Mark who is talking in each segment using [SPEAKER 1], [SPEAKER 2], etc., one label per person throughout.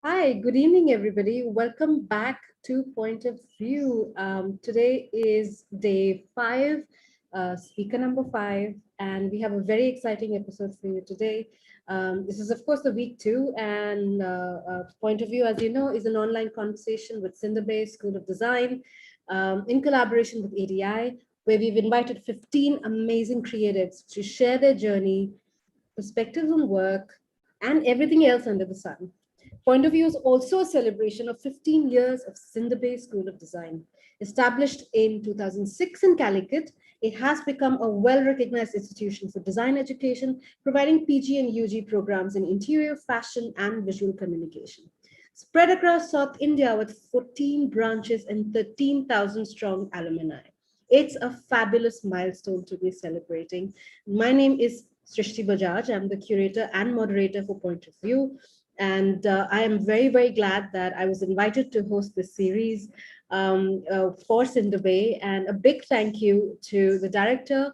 [SPEAKER 1] Hi, good evening, everybody. Welcome back to Point of View. Today is day 5, speaker number 5, and we have a very exciting episode for you today. This is, of course, the week 2, and Point of View, as you know, is an online conversation with Cinder Bay School of Design in collaboration with ADI, where we've invited 15 amazing creatives to share their journey, perspectives on work, and everything else under the sun. Point of View is also a celebration of 15 years of Cinder Bay School of Design. Established in 2006 in Calicut, it has become a well-recognized institution for design education, providing PG and UG programs in interior, fashion, and visual communication. Spread across South India with 14 branches and 13,000 strong alumni. It's a fabulous milestone to be celebrating. My name is Srishti Bajaj. I'm the curator and moderator for Point of View. And I am very, very glad that I was invited to host this series for Cinder Bay. And a big thank you to the director,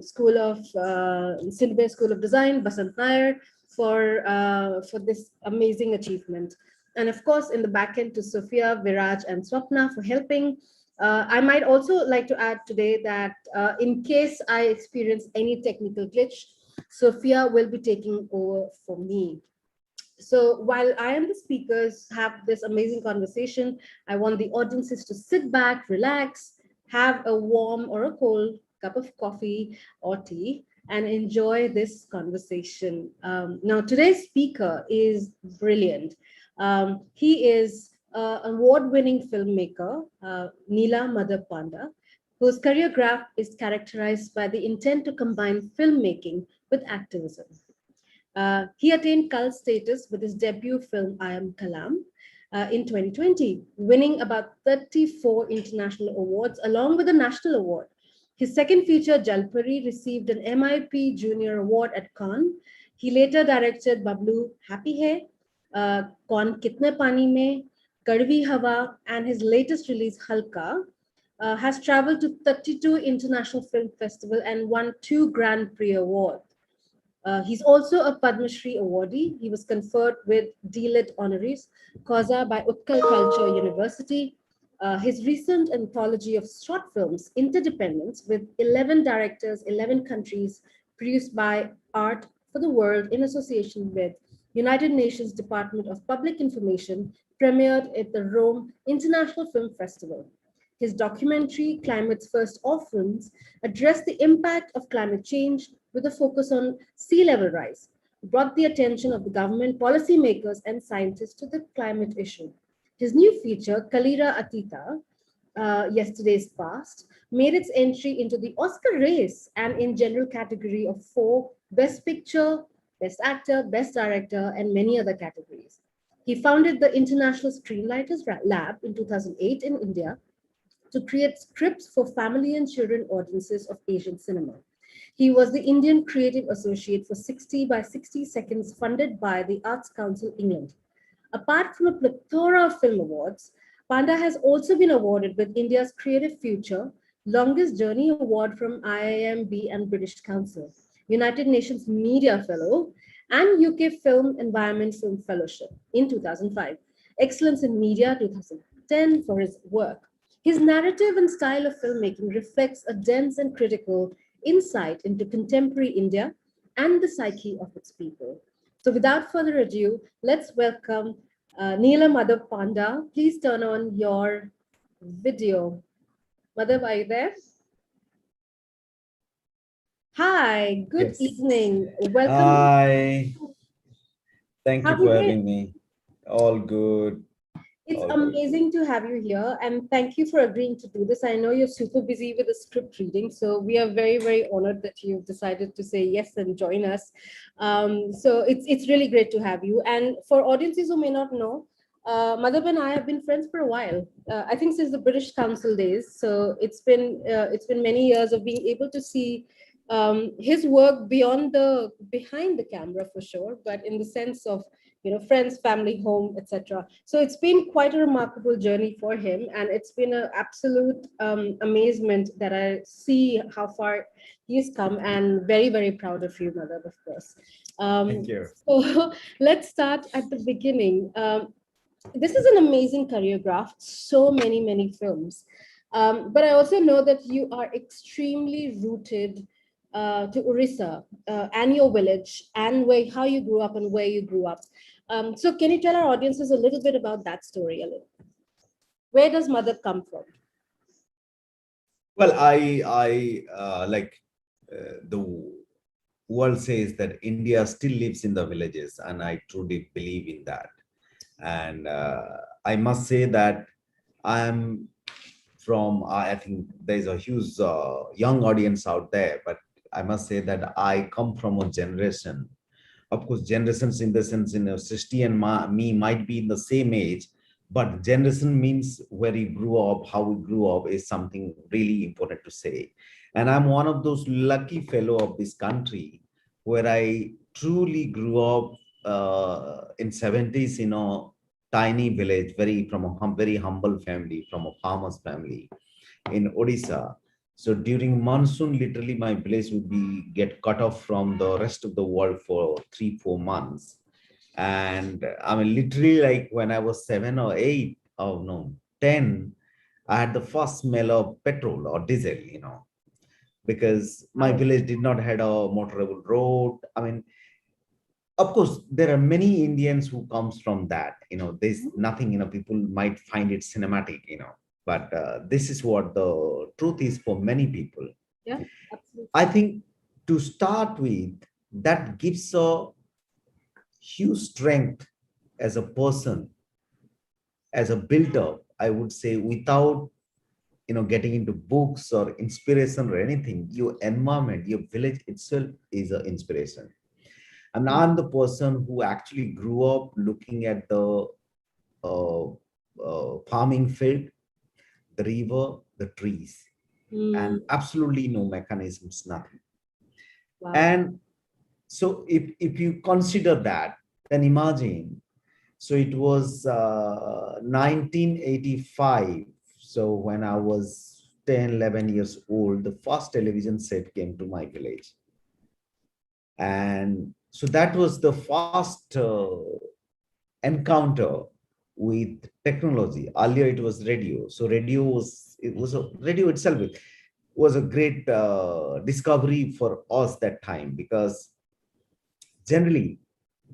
[SPEAKER 1] School of Cinder Bay School of Design, Basant Nair, for this amazing achievement. And of course, in the back end to Sophia, Viraj, and Swapna for helping. I might also like to add today that in case I experience any technical glitch, Sophia will be taking over for me. So while I and the speakers have this amazing conversation, I want the audiences to sit back, relax, have a warm or a cold cup of coffee or tea, and enjoy this conversation. Now, today's speaker is brilliant. He is an award-winning filmmaker, Nila Madhab Panda, whose career graph is characterized by the intent to combine filmmaking with activism. He attained cult status with his debut film I Am Kalam in 2020, winning about 34 international awards along with a national award. His second feature, Jalpari, received an MIP Junior Award at Cannes. He later directed Bablu Happy Hai, Kaun Kitne Pani Mein, Kadvi Hawa, and his latest release, Halka, has traveled to 32 international film festivals and won 2 Grand Prix awards. He's also a Padma Shri awardee. He was conferred with D.Lit honoris causa by Utkal Culture University. His recent anthology of short films, Interdependence, with 11 directors, 11 countries, produced by Art for the World in association with United Nations Department of Public Information, premiered at the Rome International Film Festival. His documentary, Climate's First Orphans, addressed the impact of climate change with a focus on sea level rise, brought the attention of the government, policymakers, and scientists to the climate issue. His new feature, Kalira Atita, Yesterday's Past, made its entry into the Oscar race and in general category of 4 Best Picture, Best Actor, Best Director, and many other categories. He founded the International Screenwriters Lab in 2008 in India to create scripts for family and children audiences of Asian cinema. He was the Indian Creative Associate for 60 by 60 Seconds, funded by the Arts Council England. Apart from a plethora of film awards, Panda has also been awarded with India's Creative Future Longest Journey Award from IIMB and British Council, United Nations Media Fellow, and UK Film Environment Film Fellowship in 2005, Excellence in Media 2010 for his work. His narrative and style of filmmaking reflects a dense and critical insight into contemporary India and the psyche of its people. So without further ado, let's welcome Nila Madhab Panda. Please turn on your video. Madhab, are you there? Hi, good
[SPEAKER 2] Yes.
[SPEAKER 1] evening. Welcome.
[SPEAKER 2] Hi. Thank
[SPEAKER 1] How
[SPEAKER 2] you
[SPEAKER 1] have you
[SPEAKER 2] for
[SPEAKER 1] been?
[SPEAKER 2] having me. All good.
[SPEAKER 1] It's
[SPEAKER 2] All good.
[SPEAKER 1] amazing to have you here, and thank you for agreeing to do this. I know you're super busy with the script reading, so we are very, very honored that you've decided to say yes and join us. So it's really great to have you. And for audiences who may not know, Madhab and I have been friends for a while. I think since the British Council days. So it's been many years of being able to see his work behind the camera for sure, but in the sense of friends, family, home, etc. So it's been quite a remarkable journey for him, and it's been an absolute amazement that I see how far he's come, and very, very proud of you, Mother, of course.
[SPEAKER 2] Thank you.
[SPEAKER 1] So let's start at the beginning. This is an amazing choreograph, so many films. But I also know that you are extremely rooted to Orissa and your village, and how you grew up and where you grew up. So can you tell our audiences a little bit about that story a little? Where does Madhab come from?
[SPEAKER 2] Well, the world says that India still lives in the villages, and I truly believe in that. And I must say that I'm I think there's a huge young audience out there, but I must say that I come from a generation. Of course, generations in the sense, Srishti and me might be in the same age, but generation means where you grew up, how we grew up is something really important to say. And I'm one of those lucky fellow of this country where I truly grew up in 70s, tiny village, very from a very humble family, from a farmer's family in Odisha. So during monsoon, literally my village would be get cut off from the rest of the world for 3 4 months. And I mean, literally, like when I was 7 or 8, oh no, 10, I had the first smell of petrol or diesel, because my
[SPEAKER 1] Wow.
[SPEAKER 2] village did not had a motorable road. I mean, of course there are many Indians who comes from that, there's nothing, people might find it cinematic, but this is what the truth is for many people.
[SPEAKER 1] Yeah, absolutely.
[SPEAKER 2] I think to start with, that gives a huge strength as a person, as a builder, I would say, without getting into books or inspiration or anything. Your environment, your village itself is an inspiration. And I'm the person who actually grew up looking at the uh, farming field, the river, the trees,
[SPEAKER 1] Mm,
[SPEAKER 2] and absolutely no mechanisms, nothing.
[SPEAKER 1] wow.
[SPEAKER 2] And so if you consider that, then imagine, so it was 1985. So when I was 10, 11 years old, the first television set came to my village. And so that was the first encounter with technology. Earlier it was radio. So radio itself was a great discovery for us that time, because generally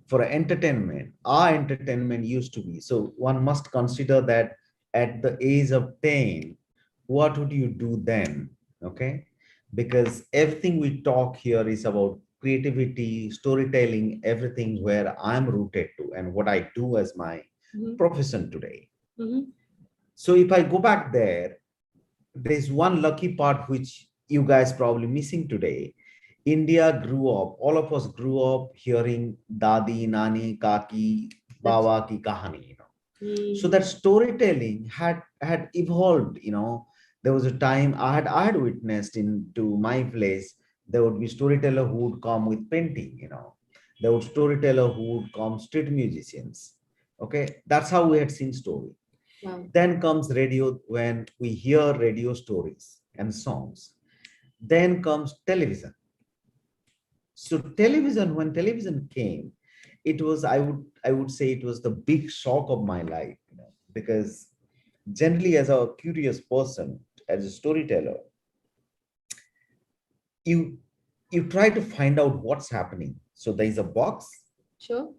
[SPEAKER 2] for entertainment, our entertainment used to be, so one must consider that at the age of 10, what would you do then? Okay, because everything we talk here is about creativity, storytelling, everything where I'm rooted to and what I do as my
[SPEAKER 1] Mhm,
[SPEAKER 2] profession today.
[SPEAKER 1] mhm.
[SPEAKER 2] So if I go back there, there's one lucky part which you guys probably missing today. India grew up, all of us grew up hearing Dadi, Nani, Kaki,
[SPEAKER 1] That's
[SPEAKER 2] Baba ki kahani, So
[SPEAKER 1] mm,
[SPEAKER 2] that storytelling had evolved, There was a time I had witnessed into my place, there would be storyteller who would come with painting, There would storyteller who would come street musicians. Okay, that's how we had seen story.
[SPEAKER 1] wow.
[SPEAKER 2] Then comes radio, when we hear radio stories and songs. Then comes television. So television, when television came, it was, I would say it was the big shock of my life, because generally as a curious person, as a storyteller, you you try to find out what's happening. So there is a box,
[SPEAKER 1] Sure.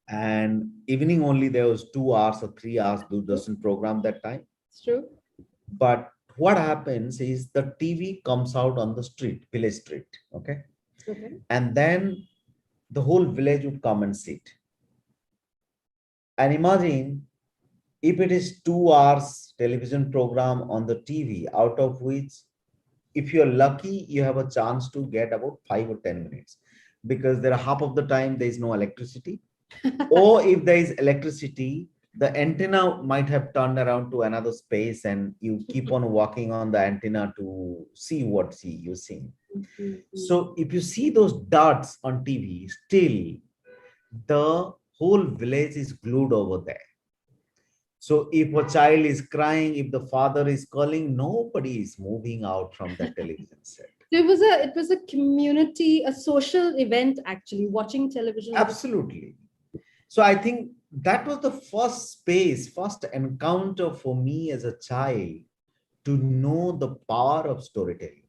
[SPEAKER 2] and evening only there was 2 hours or 3 hours Doordarshan program that time.
[SPEAKER 1] It's true.
[SPEAKER 2] But what happens is the TV comes out on the street, village street, okay?
[SPEAKER 1] Okay.
[SPEAKER 2] And then the whole village would come and sit. And imagine if it is 2 hours television program on the TV, out of which, if you're lucky, you have a chance to get about 5 or 10 minutes, because there are half of the time there is no electricity, or if there is electricity, the antenna might have turned around to another space and you keep on walking on the antenna to see what you're seeing.
[SPEAKER 1] Mhm,
[SPEAKER 2] So if you see those dots on TV, still the whole village is glued over there. So if a child is crying, if the father is calling, nobody is moving out from the television set.
[SPEAKER 1] So it was a community, a social event actually. Watching television was a
[SPEAKER 2] Absolutely. So I think that was the first space, first encounter for me as a child to know the power of storytelling.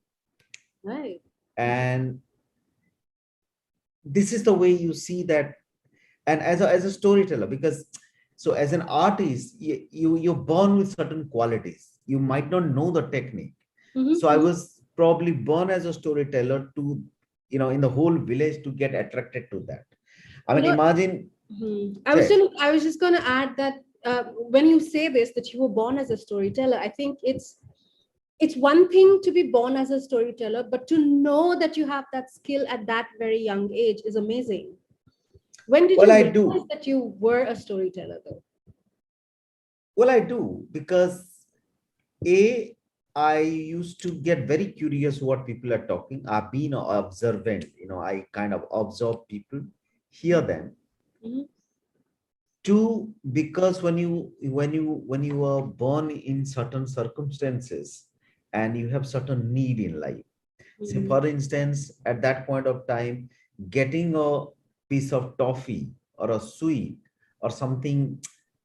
[SPEAKER 1] right.
[SPEAKER 2] And this is the way you see that. And as a storyteller, because so as an artist, you're born with certain qualities. You might not know the technique. So I
[SPEAKER 1] Mm-hmm.
[SPEAKER 2] was probably born as a storyteller to, in the whole village to get attracted to that. I
[SPEAKER 1] You
[SPEAKER 2] mean,
[SPEAKER 1] know,
[SPEAKER 2] imagine, say,
[SPEAKER 1] I was just going to add that when you say this, that you were born as a storyteller, I think it's one thing to be born as a storyteller, but to know that you have that skill at that very young age is amazing. When did
[SPEAKER 2] well,
[SPEAKER 1] you
[SPEAKER 2] I
[SPEAKER 1] realize
[SPEAKER 2] do.
[SPEAKER 1] that you were a storyteller, though?
[SPEAKER 2] Well, I do because A, I used to get very curious what people are talking. I've been observant, I kind of observe people, hear them.
[SPEAKER 1] Mm-hmm.
[SPEAKER 2] Two, because when you are born in certain circumstances and you have certain need in life. Say,
[SPEAKER 1] Mm-hmm.
[SPEAKER 2] for instance, at that point of time, getting a piece of toffee or a sweet or something,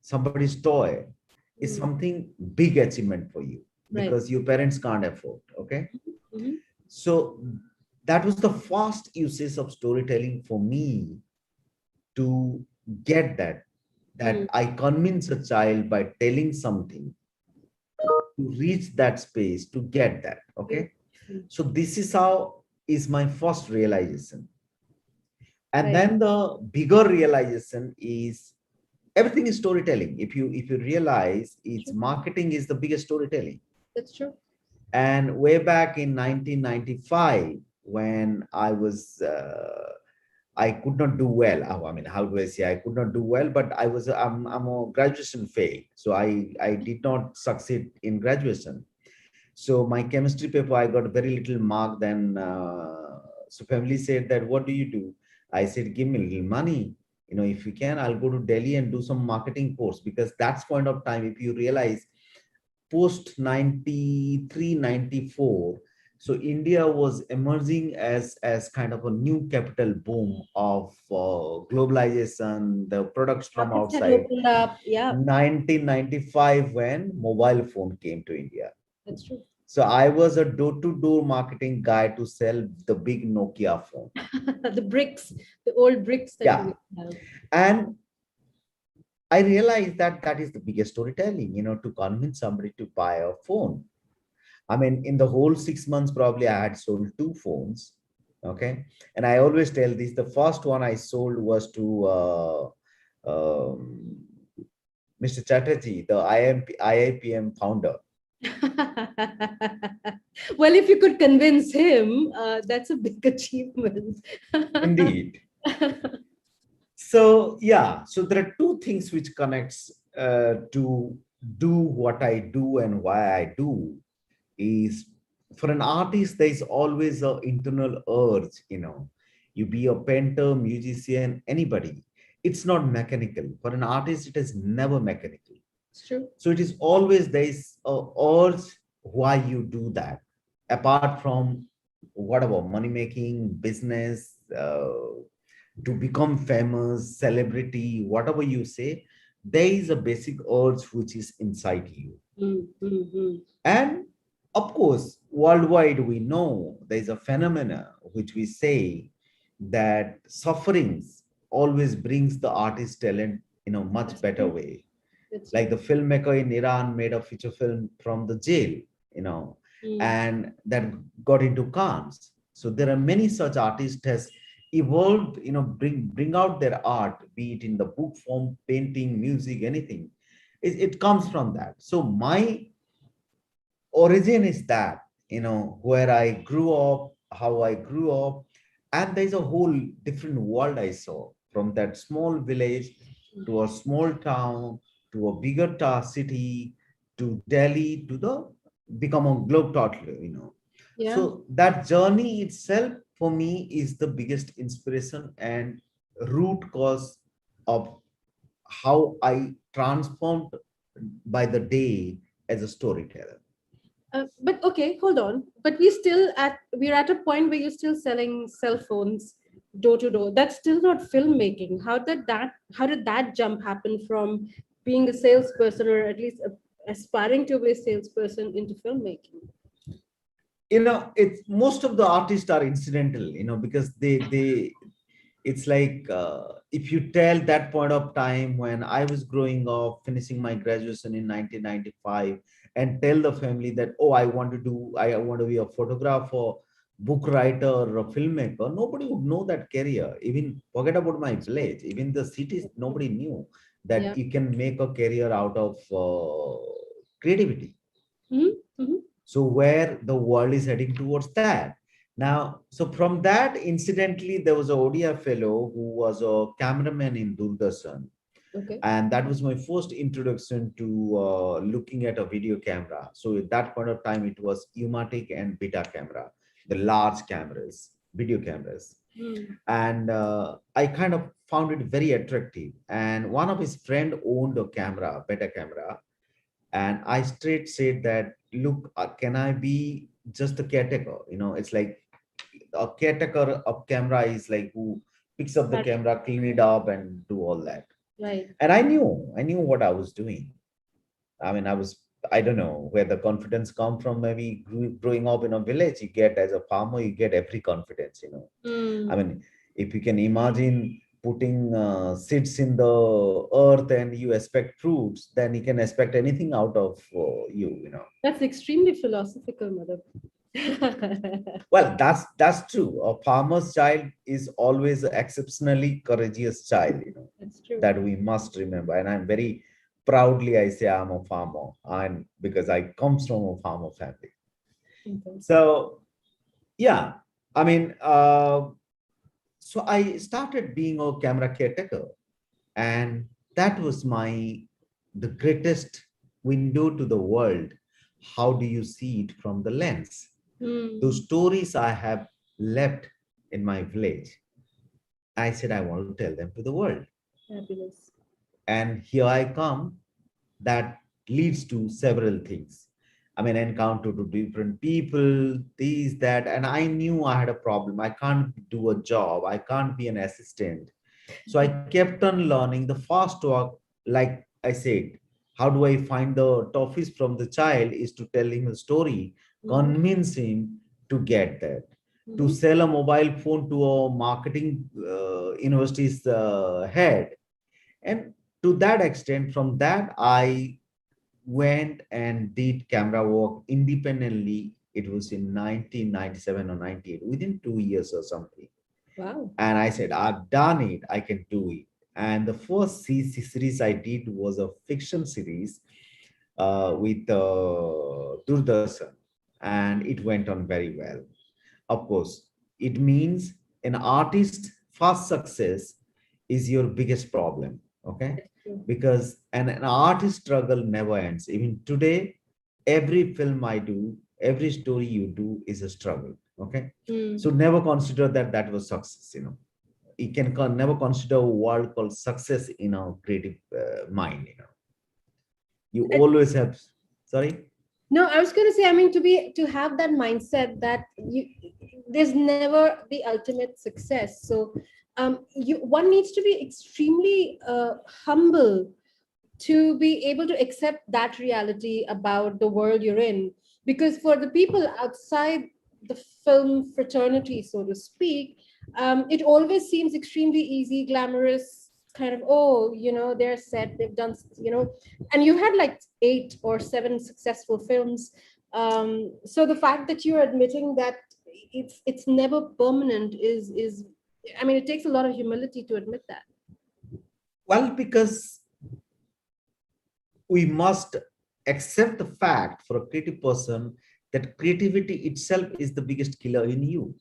[SPEAKER 2] somebody's toy, is something big achievement for you
[SPEAKER 1] Right.
[SPEAKER 2] because your parents can't afford. Okay.
[SPEAKER 1] Mm-hmm.
[SPEAKER 2] So that was the first usage of storytelling for me to get that I convince a child by telling something to reach that space to get that. Okay.
[SPEAKER 1] Mm-hmm.
[SPEAKER 2] So this is how is my first realization. And
[SPEAKER 1] Right.
[SPEAKER 2] then the bigger realization is everything is storytelling. If you realize it's
[SPEAKER 1] True.
[SPEAKER 2] marketing is the biggest storytelling.
[SPEAKER 1] That's true.
[SPEAKER 2] And way back in 1995, when I could not do well. I mean, how do I say I could not do well? But I'm a graduation fail, so I did not succeed in graduation. So my chemistry paper, I got very little mark. Then so family said that, what do you do? I said, give me a little money. If you can, I'll go to Delhi and do some marketing course, because that's point of time. If you realize post 93, 94, so India was emerging as kind of a new capital boom of globalization, the products from
[SPEAKER 1] Markets had
[SPEAKER 2] outside.
[SPEAKER 1] opened up. Yeah,
[SPEAKER 2] 1995, when mobile phone came to India.
[SPEAKER 1] that's true.
[SPEAKER 2] So I was a door-to-door marketing guy to sell the big Nokia phone.
[SPEAKER 1] The bricks, the old bricks that we
[SPEAKER 2] Yeah.
[SPEAKER 1] used to have.
[SPEAKER 2] And I realized that that is the biggest storytelling, to convince somebody to buy a phone. I mean, in the whole 6 months, probably I had sold two phones. Okay. And I always tell this, the first one I sold was to Mr. Chatterjee, the IIPM founder.
[SPEAKER 1] Well, if you could convince him, that's a big achievement.
[SPEAKER 2] Indeed. So yeah, so there are two things which connects to do what I do and why I do is, for an artist there is always a internal urge, you be a painter, musician, anybody. It's not mechanical. For an artist, it is never mechanical.
[SPEAKER 1] It's true.
[SPEAKER 2] So it is always there is a urge why you do that. Apart from whatever money making, business, to become famous, celebrity, whatever you say, there is a basic urge which is inside you.
[SPEAKER 1] Mm-hmm.
[SPEAKER 2] And of course, worldwide, we know there's a phenomena which we say that sufferings always brings the artist talent in a much
[SPEAKER 1] That's
[SPEAKER 2] better
[SPEAKER 1] true.
[SPEAKER 2] way.
[SPEAKER 1] That's
[SPEAKER 2] Like
[SPEAKER 1] true.
[SPEAKER 2] the filmmaker in Iran made a feature film from the jail, you know,
[SPEAKER 1] Mm.
[SPEAKER 2] and that got into Cannes. So there are many such artists has evolved, bring out their art, be it in the book form, painting, music, anything. It comes from that. So my origin is that, where I grew up, how I grew up, and there's a whole different world I saw from that small village to a small town to a bigger city to Delhi to the become a globetrotter,
[SPEAKER 1] Yeah.
[SPEAKER 2] So that journey itself for me is the biggest inspiration and root cause of how I transformed by the day as a storyteller.
[SPEAKER 1] But okay, hold on. But we're at a point where you're still selling cell phones door to door. That's still not filmmaking. How did that jump happen from being a salesperson, or at least aspiring to be a salesperson, into filmmaking?
[SPEAKER 2] It's most of the artists are incidental, because they it's like, if you tell that point of time when I was growing up, finishing my graduation in 1995, and tell the family that, oh, I want to be a photographer, book writer, or a filmmaker, nobody would know that career. Even forget about my
[SPEAKER 1] That's true.
[SPEAKER 2] village, even the cities,
[SPEAKER 1] That's true.
[SPEAKER 2] nobody knew
[SPEAKER 1] Yeah.
[SPEAKER 2] that you can make a career out of creativity.
[SPEAKER 1] Mm-hmm.
[SPEAKER 2] So where the world is heading towards that now. So from that, incidentally, there was a Odia fellow who was a cameraman in Doordarshan,
[SPEAKER 1] Okay.
[SPEAKER 2] and that was my first introduction to looking at a video camera. So at that point of time, it was Umatic and Beta camera, the large cameras, video cameras,
[SPEAKER 1] Mm.
[SPEAKER 2] and I kind of found it very attractive. And one of his friend owned a camera, Beta camera, and I straight said that, look, can I be just a caretaker? It's like a caretaker of camera is like who picks up the
[SPEAKER 1] That,
[SPEAKER 2] camera, clean it up, and do all that.
[SPEAKER 1] right.
[SPEAKER 2] And I knew what I was doing. I mean, I don't know where the confidence come from. Maybe growing up in a village, you get, as a farmer, you get every confidence. I
[SPEAKER 1] Mm.
[SPEAKER 2] mean, if you can imagine putting seeds in the earth and you expect fruits, then you can expect anything out of you.
[SPEAKER 1] That's extremely philosophical, Madhab.
[SPEAKER 2] Well, that's true. A farmer's child is always an exceptionally courageous child,
[SPEAKER 1] That's true.
[SPEAKER 2] that we must remember. And I'm very proudly, I say I'm a farmer, and because I comes from a farmer family.
[SPEAKER 1] Okay.
[SPEAKER 2] So yeah, I mean, so I started being a camera caretaker, and that was the greatest window to the world. How do you see it from the lens? Those
[SPEAKER 1] Mm.
[SPEAKER 2] stories I have left in my village, I said I want to tell them to the world.
[SPEAKER 1] Fabulous.
[SPEAKER 2] And here I come. That leads to several things. I mean, encounter to different people, these, that, and I knew I had a problem. I can't do a job. I can't be an assistant. So I kept on learning the fast work. Like I said, how do I find the toffees from the child is to tell him a story,
[SPEAKER 1] Mm-hmm.
[SPEAKER 2] convince him to get that. To
[SPEAKER 1] Mm-hmm.
[SPEAKER 2] sell a mobile phone to a marketing university's head. And to that extent, from that, I went and did camera work independently. It was in 1997 or 98, within 2 years or something.
[SPEAKER 1] Wow.
[SPEAKER 2] And I said, I've done it, I can do it. And the first series I did was a fiction series with Doordarshan, and it went on very well. Of course, it means an artist's first success is your biggest problem, okay?
[SPEAKER 1] That's true.
[SPEAKER 2] Because an artist struggle never ends. Even today, every film I do, every story you do is a struggle, okay? So
[SPEAKER 1] Mm.
[SPEAKER 2] never consider that was success. You can never consider a word called success in a creative mind. You
[SPEAKER 1] Uh,
[SPEAKER 2] always have, sorry.
[SPEAKER 1] No, I was going to say, I mean, to have that mindset that there's never the ultimate success. So, one needs to be extremely humble to be able to accept that reality about the world you're in. Because for the people outside the film fraternity, so to speak, it always seems extremely easy, glamorous, kind of, oh, they're set, they've done, and you had like 8 or 7 successful films. So the fact that you're admitting that it's never permanent is, I mean, it takes a lot of humility to admit that.
[SPEAKER 2] Well, because we must accept the fact for a creative person that creativity itself is the biggest killer in you.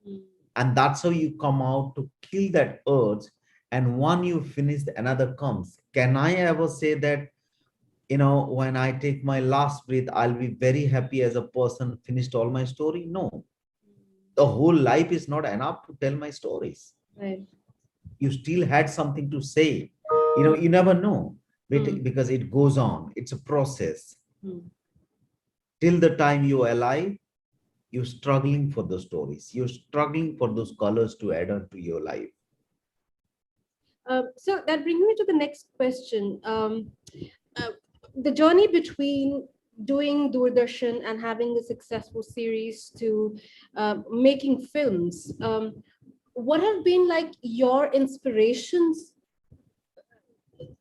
[SPEAKER 1] Mm.
[SPEAKER 2] And that's how you come out to kill that urge. And when you finish, another comes. Can I ever say that, when I take my last breath, I'll be very happy as a person, finished all my story? No. The whole life is not enough to tell my stories.
[SPEAKER 1] Right.
[SPEAKER 2] You still had something to say. You never know,
[SPEAKER 1] Hmm.
[SPEAKER 2] because it goes on. It's a process.
[SPEAKER 1] Hmm.
[SPEAKER 2] Till the time you're alive, you're struggling for the stories. You're struggling for those colors to add on to your life.
[SPEAKER 1] So that brings me to the next question. Uh, the journey between doing Doordarshan and having a successful series to making films, what have been like your inspirations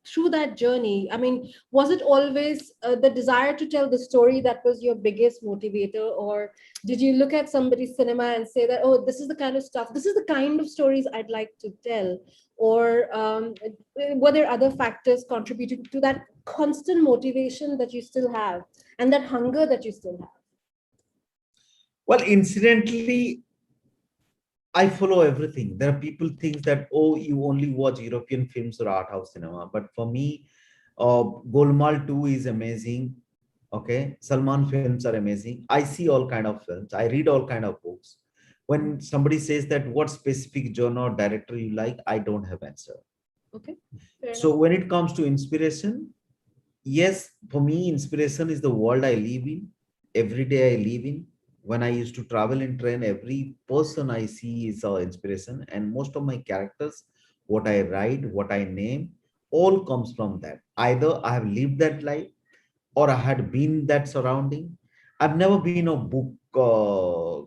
[SPEAKER 1] through that journey? I mean, was it always the desire to tell the story that was your biggest motivator, or did you look at somebody's cinema and say that, oh, this is the kind of stuff, this is the kind of stories I'd like to tell? Or were there other factors contributing to that constant motivation that you still have and that hunger that you still have?
[SPEAKER 2] Well, incidentally, I follow everything. There are people think that, oh, you only watch European films or art house cinema. But for me, Golmaal 2 is amazing. Okay. Salman films are amazing. I see all kind of films. I read all kind of books. When somebody says that what specific genre or director you like, I don't have answer.
[SPEAKER 1] Okay, fair enough.
[SPEAKER 2] So when it comes to inspiration, yes, for me, inspiration is the world I live in. Every day I live in. When I used to travel in train, every person I see is our inspiration. And most of my characters, what I write, what I name, all comes from that. Either I have lived that life or I had been that surrounding. I've never been a book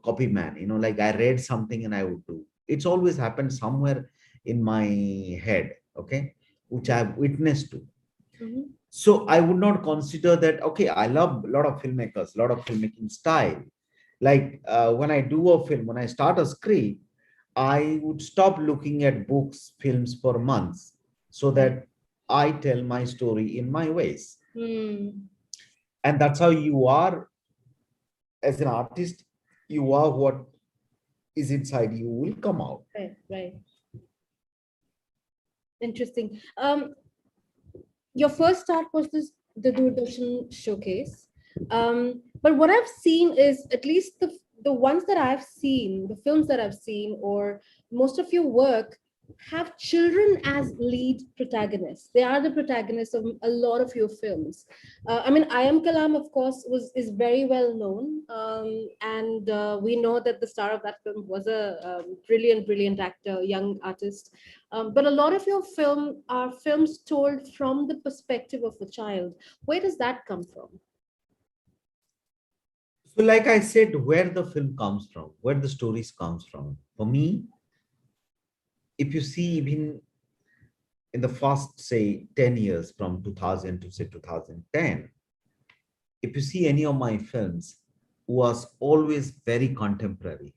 [SPEAKER 2] copy man, like I read something and I would do. It's always happened somewhere in my head, okay, which I've witnessed to.
[SPEAKER 1] Mhm.
[SPEAKER 2] So I would not consider that, okay, I love a lot of filmmakers, a lot of filmmaking style. Like when I do a film, when I start a script, I would stop looking at books, films for months so
[SPEAKER 1] Right.
[SPEAKER 2] that I tell my story in my ways.
[SPEAKER 1] Hmm.
[SPEAKER 2] And that's how you are as an artist. You are what is inside you will come out.
[SPEAKER 1] Right, right. Interesting. Your first start was the Doordarshan showcase. But what I've seen is, at least the ones that I've seen, the films that I've seen, or most of your work have children as lead protagonists. They are the protagonists of a lot of your films. I mean, I Am Kalam, of course, was is very well known, and we know that the star of that film was a brilliant, brilliant actor, young artist. But a lot of your film are films told from the perspective of a child. Where does that come from?
[SPEAKER 2] So, like I said, where the film comes from, where the stories comes from. For me, if you see even in the first, say, 10 years from 2000 to say 2010, if you see any of my films, was always very contemporary.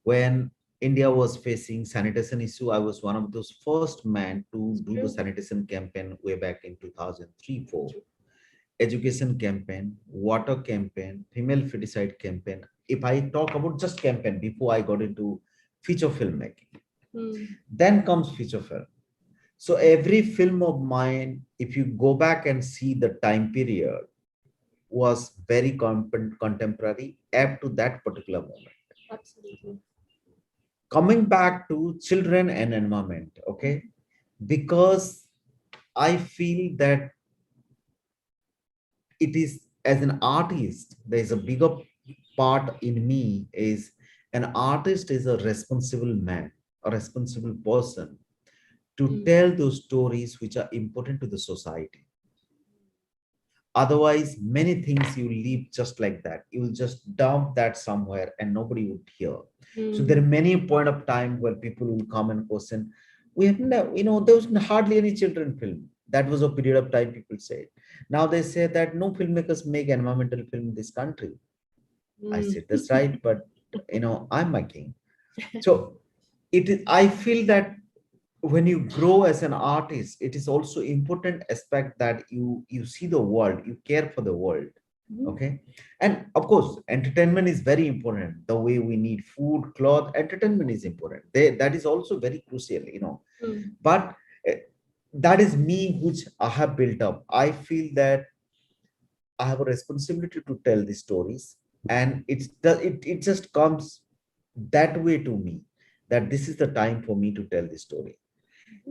[SPEAKER 2] When India was facing sanitation issue, I was one of those first men to
[SPEAKER 1] It's
[SPEAKER 2] do the
[SPEAKER 1] true.
[SPEAKER 2] sanitation campaign way back in 2003-4. Education campaign, water campaign, female feticide campaign. If I talk about just campaign before I got into feature filmmaking,
[SPEAKER 1] Hmm.
[SPEAKER 2] then comes feature film. So every film of mine, if you go back and see the time period, was very contemporary up to that particular moment.
[SPEAKER 1] Absolutely.
[SPEAKER 2] Coming back to children and environment, okay, because I feel that it is, as an artist, there's a bigger part in me. Is an artist is a responsible man, a responsible person, to
[SPEAKER 1] Hmm.
[SPEAKER 2] tell those stories which are important to the society. Otherwise, many things you leave just like that. You will just dump that somewhere and nobody would hear. So there
[SPEAKER 1] Hmm.
[SPEAKER 2] are many point of time where people will come and question. We have no, there was hardly any children film. That was a period of time people said. Now they say that no filmmakers make environmental film in this country. I
[SPEAKER 1] Hmm.
[SPEAKER 2] said that's right, but I'm making. So it is. I feel that when you grow as an artist, it is also important aspect that you see the world, you care for the world.
[SPEAKER 1] Hmm.
[SPEAKER 2] Okay. And of course entertainment is very important. The way we need food, cloth, entertainment is important. That is also very crucial,
[SPEAKER 1] Hmm.
[SPEAKER 2] but eh, that is me which I have built up. I feel that I have a responsibility to tell the stories, and it just comes that way to me, that this is the time for me to tell the story.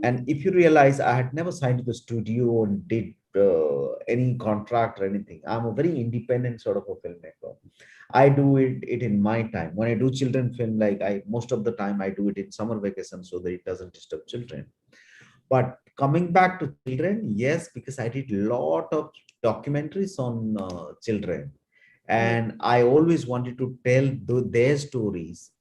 [SPEAKER 2] And if you realize, I had never signed to the studio and did any contract or anything. I'm a very independent sort of a filmmaker. I do it in my time. When I do children film, like I most of the time I do it in summer vacation so that it doesn't disturb children. But coming back to children, yes, because I did lot of documentaries on children,
[SPEAKER 1] Right.
[SPEAKER 2] and I always wanted to tell their stories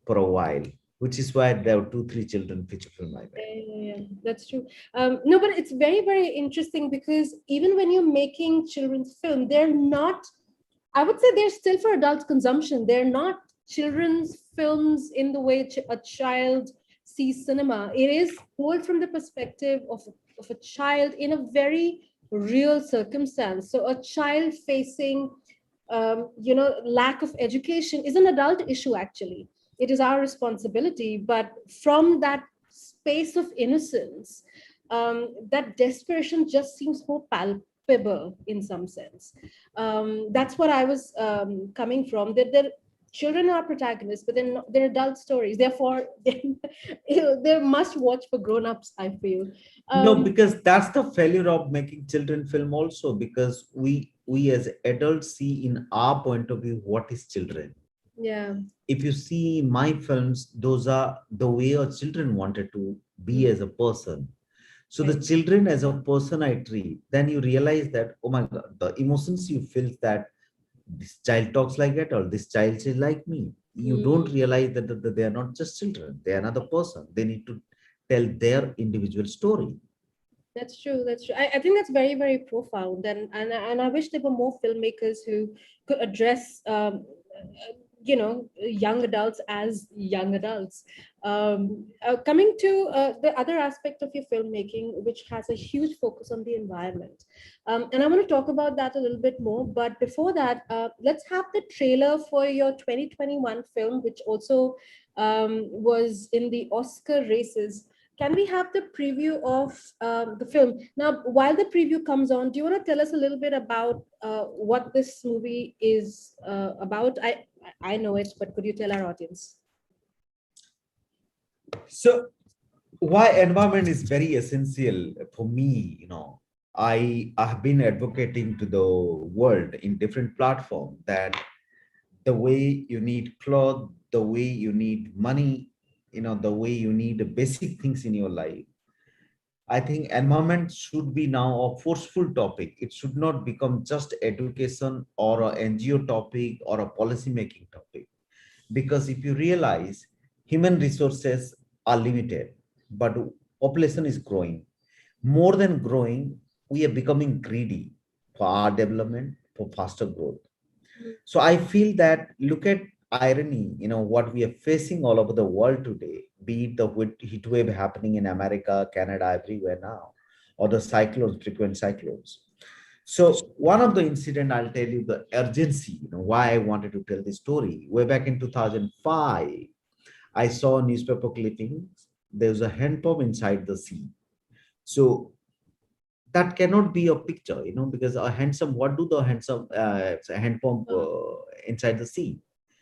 [SPEAKER 2] for a while, which is why there were two, three children feature film I made.
[SPEAKER 1] Yeah, that's true. No, but it's very, very interesting because even when you're making children's film, they're not, I would say they're still for adult consumption. They're not children's films in the way a child sees cinema. It is told from the perspective of a child in a very real circumstance. So a child facing, lack of education is an adult issue, actually. It is our responsibility. But from that space of innocence, that desperation just seems more palpable in some sense. That's what I was coming from. That children are protagonists, but they're adult stories. Therefore, they're must watch for grown-ups, I feel.
[SPEAKER 2] No,
[SPEAKER 1] Um,
[SPEAKER 2] because that's the failure of making children film also, because we as adults see in our point of view what is children.
[SPEAKER 1] yeah.
[SPEAKER 2] If you see my films, those are the way our children wanted to be
[SPEAKER 1] Mm,
[SPEAKER 2] as a person. So the
[SPEAKER 1] right.
[SPEAKER 2] children as a person I treat, then you realize that, oh my God, the emotions you feel that this child talks like that or this child is like me. You don't
[SPEAKER 1] Mm.
[SPEAKER 2] realize that they are not just children, they are another person. They need to tell their individual story.
[SPEAKER 1] That's true. That's true. I think that's very, very profound, and I wish there were more filmmakers who could address, young adults as young adults. Coming to the other aspect of your filmmaking, which has a huge focus on the environment, and I want to talk about that a little bit more. But before that, let's have the trailer for your 2021 film, which also was in the Oscar races. Can we have the preview of the film? Now, while the preview comes on, do you want to tell us a little bit about what this movie is about? I know it, but could you tell our audience?
[SPEAKER 2] So why environment is very essential for me, I have been advocating to the world in different platforms that the way you need clothes, the way you need money, the way you need the basic things in your life. I think environment should be now a forceful topic. It should not become just education or a NGO topic or a policy making topic. Because if you realize human resources are limited, but population is growing. More than growing, we are becoming greedy for our development, for faster growth. So I feel that look at irony, what we are facing all over the world today, be it the heat wave happening in America, Canada, everywhere now, or the cyclones, frequent cyclones. So one of the incident, I'll tell you the urgency, why I wanted to tell this story. Way back in 2005, I saw a newspaper clipping. There was a hand pump inside the sea. So that cannot be a picture, because a handsome, what do the handsome hand pump inside the sea?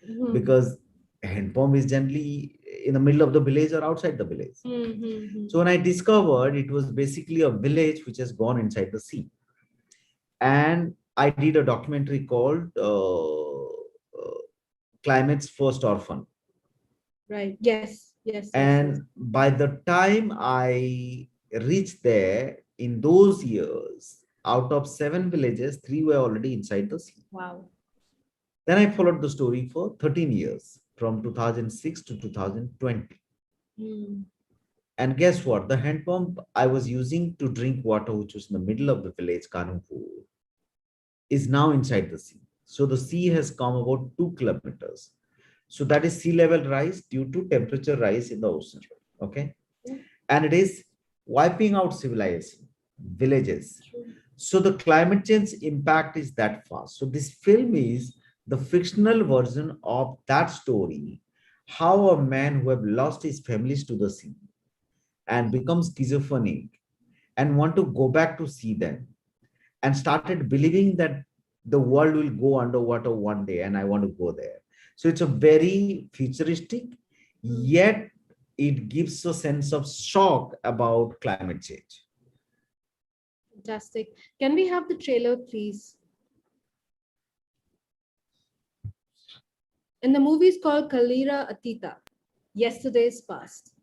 [SPEAKER 1] Mm-hmm.
[SPEAKER 2] Because a hand pump is generally in the middle of the village or outside the village.
[SPEAKER 1] Mm-hmm.
[SPEAKER 2] So when I discovered it was basically a village which has gone inside the sea, and I did a documentary called Climate's First Orphan.
[SPEAKER 1] Right. Yes. Yes. Yes. Yes.
[SPEAKER 2] And by the time I reached there, in those years, out of 7 villages, 3 were already inside the sea.
[SPEAKER 1] Wow.
[SPEAKER 2] Then I followed the story for 13 years, from 2006 to 2020.
[SPEAKER 1] Mm.
[SPEAKER 2] And guess what? The hand pump I was using to drink water, which was in the middle of the village, Kanupur, is now inside the sea. So the sea has come about 2 kilometers. So that is sea level rise due to temperature rise in the ocean. Okay.
[SPEAKER 1] Yeah.
[SPEAKER 2] And it is wiping out civilization, villages.
[SPEAKER 1] True.
[SPEAKER 2] So the climate change impact is that fast. So this film is the fictional version of that story, how a man who have lost his families to the sea and becomes schizophrenic and want to go back to see them and started believing that the world will go underwater one day and I want to go there. So it's a very futuristic,
[SPEAKER 1] Mm.
[SPEAKER 2] yet it gives a sense of shock about climate change.
[SPEAKER 1] Fantastic. Can we have the trailer, please? And the movie is called Kalira Atita, Yesterday's Past.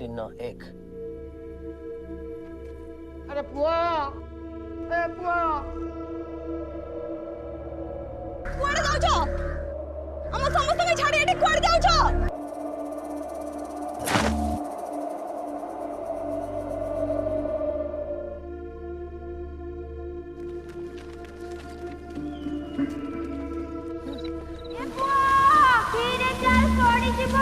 [SPEAKER 3] दिन एक
[SPEAKER 4] अरे बुआ ए बुआ
[SPEAKER 5] କୁଆଡେ ଯାଉଛ ଆମ ସମସ୍ତଙ୍କୁ ଛାଡି ଏଠି କୁଆଡେ ଯାଉଛ ଏ ବୁଆ ଧୀରେ ଚାଲ ପଡିଯିବ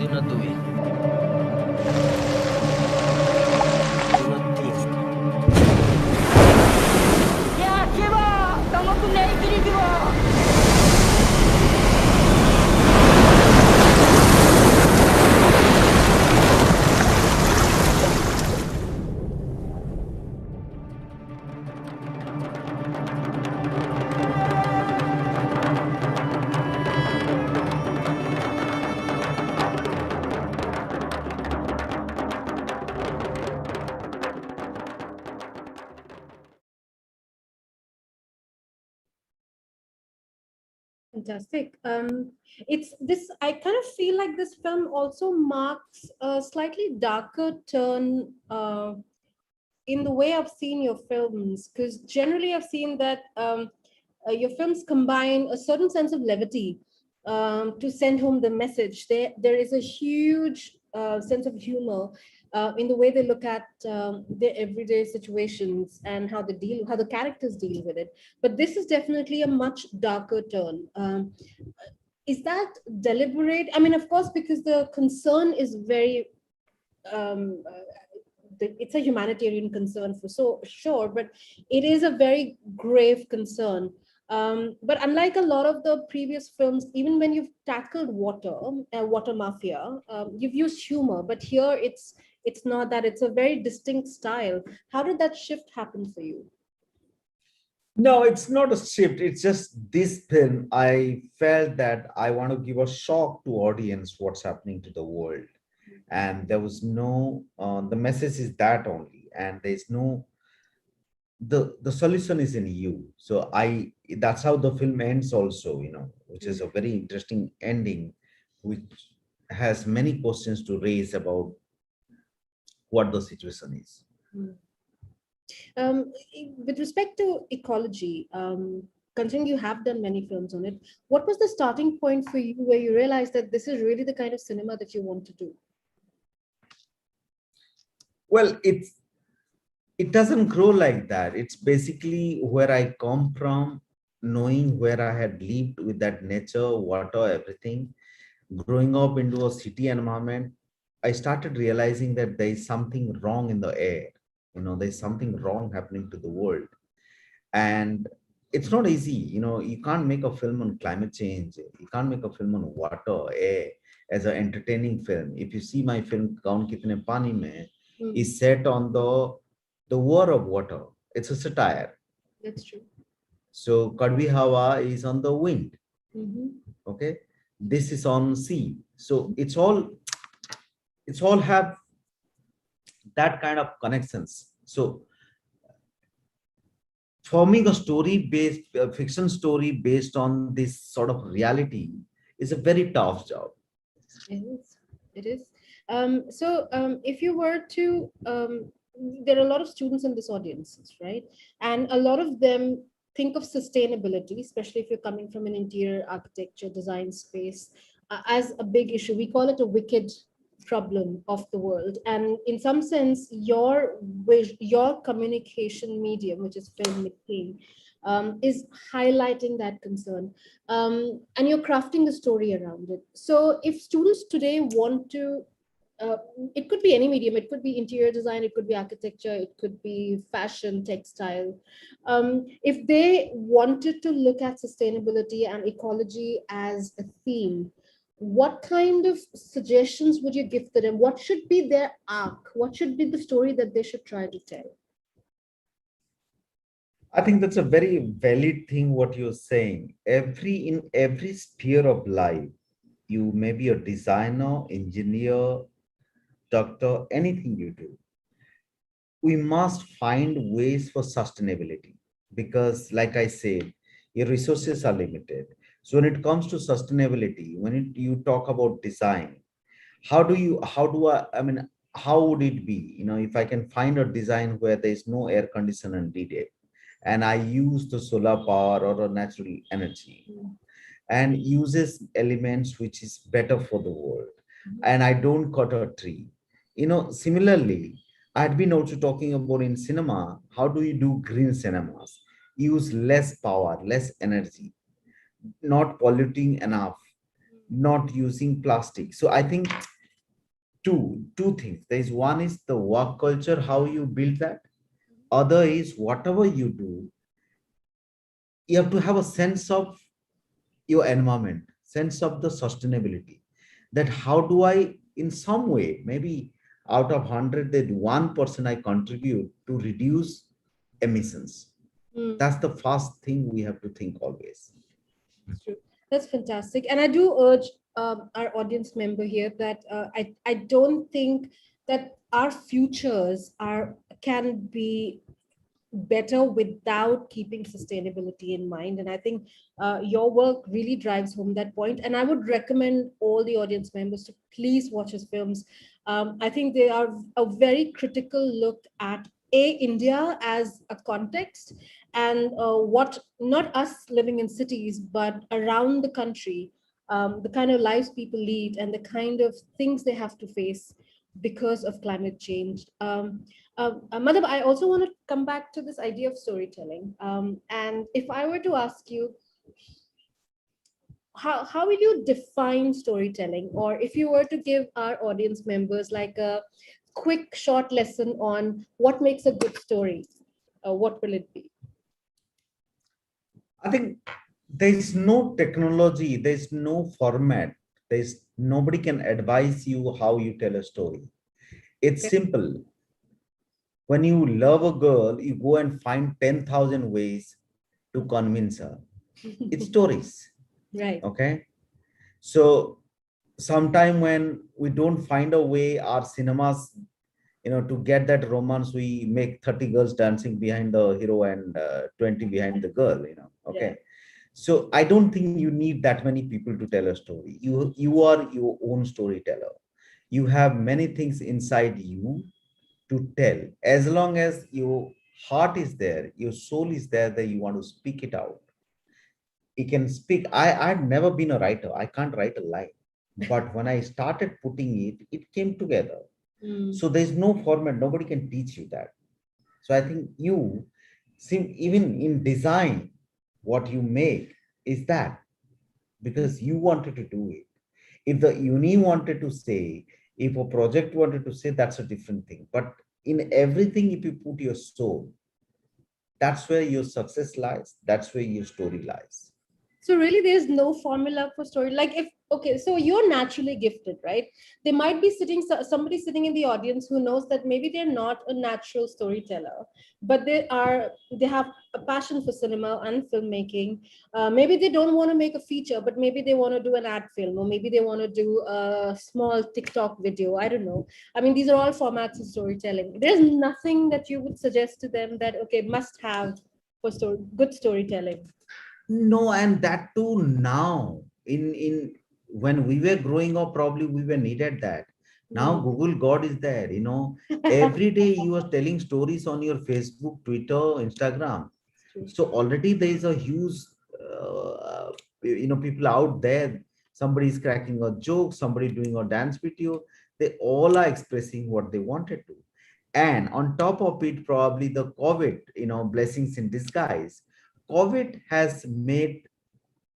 [SPEAKER 3] दिन दुई दिन तीन
[SPEAKER 5] କିଏ ଆସିବ ତମକୁ ନେଇକିରି ଯିବ
[SPEAKER 1] Fantastic. It's this. I kind of feel like this film also marks a slightly darker turn in the way I've seen your films, because generally I've seen that your films combine a certain sense of levity to send home the message. There is a huge sense of humor in the way they look at their everyday situations and how the characters deal with it. But this is definitely a much darker turn. Is that deliberate? I mean, of course, because the concern is very um, it's a humanitarian concern for so sure, but it is a very grave concern. But unlike a lot of the previous films, even when you've tackled water mafia, you've used humor, but here it's not that. It's a very distinct style. How did that shift happen for you?
[SPEAKER 2] No, it's not a shift. It's just this film. I felt that I want to give a shock to audience what's happening to the world, and there was no. The message is that only, and there's no. The solution is in you. So that's how the film ends also. Which is a very interesting ending, which has many questions to raise about what the situation is.
[SPEAKER 1] With respect to ecology, considering you have done many films on it, what was the starting point for you where you realized that this is really the kind of cinema that you want to do?
[SPEAKER 2] Well, it doesn't grow like that. It's basically where I come from, knowing where I had lived with that nature, water, everything. Growing up into a city environment, I started realizing that there is something wrong in the air. There's something wrong happening to the world. And it's not easy. You can't make a film on climate change. You can't make a film on water, air, as an entertaining film. If you see my film Kaun Kitne Pani Mein,
[SPEAKER 1] Mm,
[SPEAKER 2] is set on the war of water. It's a satire.
[SPEAKER 1] that's true.
[SPEAKER 2] So Kadvi Hawa is on the wind.
[SPEAKER 1] Hmm.
[SPEAKER 2] Okay, this is on sea. So it's all have that kind of connections. So forming a story based a fiction story based on this sort of reality is a very tough job.
[SPEAKER 1] It is. It is. If you were to, there are a lot of students in this audience, right? And a lot of them think of sustainability, especially if you're coming from an interior architecture design space, as a big issue. We call it a wicked problem of the world. And in some sense, your communication medium, which is filmmaking, is highlighting that concern, and you're crafting a story around it. So if students today want to, uh, it could be any medium, it could be interior design, it could be architecture, it could be fashion, textile. If they wanted to look at sustainability and ecology as a theme, what kind of suggestions would you give to them? What should be their arc? What should be the story that they should try to tell?
[SPEAKER 2] I think that's a very valid thing what you're saying. In every sphere of life, you may be a designer, engineer, doctor, anything you do, we must find ways for sustainability, because like I said, your resources are limited. So when it comes to sustainability, you talk about design, how do I mean, how would it be, if I can find a design where there is no air conditioner needed, and I use the solar power or a natural energy, and uses elements which is better for the world, and I don't cut a tree. Similarly, I had been also talking about in cinema, how do you do green cinemas? Use less power, less energy, not polluting enough, not using plastic. So I think two things. There is one is the work culture, how you build that. Other is whatever you do, you have to have a sense of your environment, sense of the sustainability. That how do I, in some way, maybe out of 100, that 1% I contribute to reduce emissions.
[SPEAKER 1] Mm.
[SPEAKER 2] That's the first thing we have to think always.
[SPEAKER 1] True. That's fantastic. And I do urge our audience member here that I don't think that our futures can be better without keeping sustainability in mind. And I think your work really drives home that point. And I would recommend all the audience members to please watch his films. I think they are a very critical look at India as a context, and what, not us living in cities, but around the country, the kind of lives people lead and the kind of things they have to face because of climate change. Madhab, I also want to come back to this idea of storytelling. And if I were to ask you, how will you define storytelling? Or if you were to give our audience members like a quick, short lesson on what makes a good story, what will it be?
[SPEAKER 2] I think there's no technology, there's no format, there's nobody can advise you how you tell a story. It's
[SPEAKER 1] Okay.
[SPEAKER 2] simple. When you love a girl, you go and find 10,000 ways to convince her. It's stories.
[SPEAKER 1] Right.
[SPEAKER 2] Okay. So sometime when we don't find a way, our cinemas, to get that romance, we make 30 girls dancing behind the hero and 20 behind the girl,
[SPEAKER 1] Yeah.
[SPEAKER 2] okay. So I don't think you need that many people to tell a story. You are your own storyteller. You have many things inside you to tell. As long as your heart is there, your soul is there, that you want to speak it out, you can speak. I've never been a writer, I can't write a line, but when I started putting it came together.
[SPEAKER 1] Mm.
[SPEAKER 2] So there's no format, nobody can teach you that. So I think you seem, even in design, what you make is that because you wanted to do it. If the uni wanted to say, if a project wanted to say, that's a different thing. But in everything, if you put your soul, That's where your success lies. That's where your story lies.
[SPEAKER 1] So really, there's no formula for story. Like if okay, so you're naturally gifted, right? They might be somebody sitting in the audience who knows that maybe they're not a natural storyteller, but they have a passion for cinema and filmmaking. Maybe they don't want to make a feature, but maybe they want to do an ad film, or maybe they want to do a small TikTok video. I don't know. I mean, these are all formats of storytelling. There's nothing that you would suggest to them that okay must have for good storytelling.
[SPEAKER 2] No, and that too now in when we were growing up, probably we were needed that. Now
[SPEAKER 1] Mm.
[SPEAKER 2] Google God is there, every day you are telling stories on your Facebook, Twitter, Instagram. So already there is a huge, people out there. Somebody is cracking a joke, somebody doing a dance video. They all are expressing what they wanted to. And on top of it, probably the COVID, blessings in disguise. COVID has made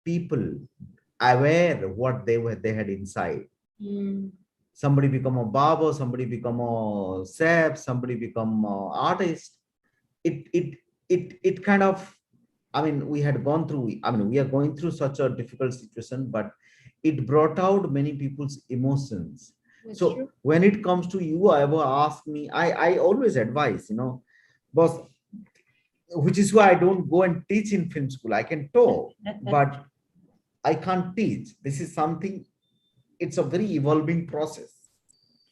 [SPEAKER 2] people aware of what they had inside.
[SPEAKER 1] Mm.
[SPEAKER 2] Somebody become a barber, somebody become a chef, somebody become a artist. It kind of, I mean, we had gone through, I mean, we are going through such a difficult situation, but it brought out many people's emotions.
[SPEAKER 1] That's
[SPEAKER 2] So
[SPEAKER 1] true.
[SPEAKER 2] when it comes to you, I ever ask me, I always advise, boss, which is why I don't go and teach in film school. I can talk, but I can't teach. This is something, it's a very evolving process.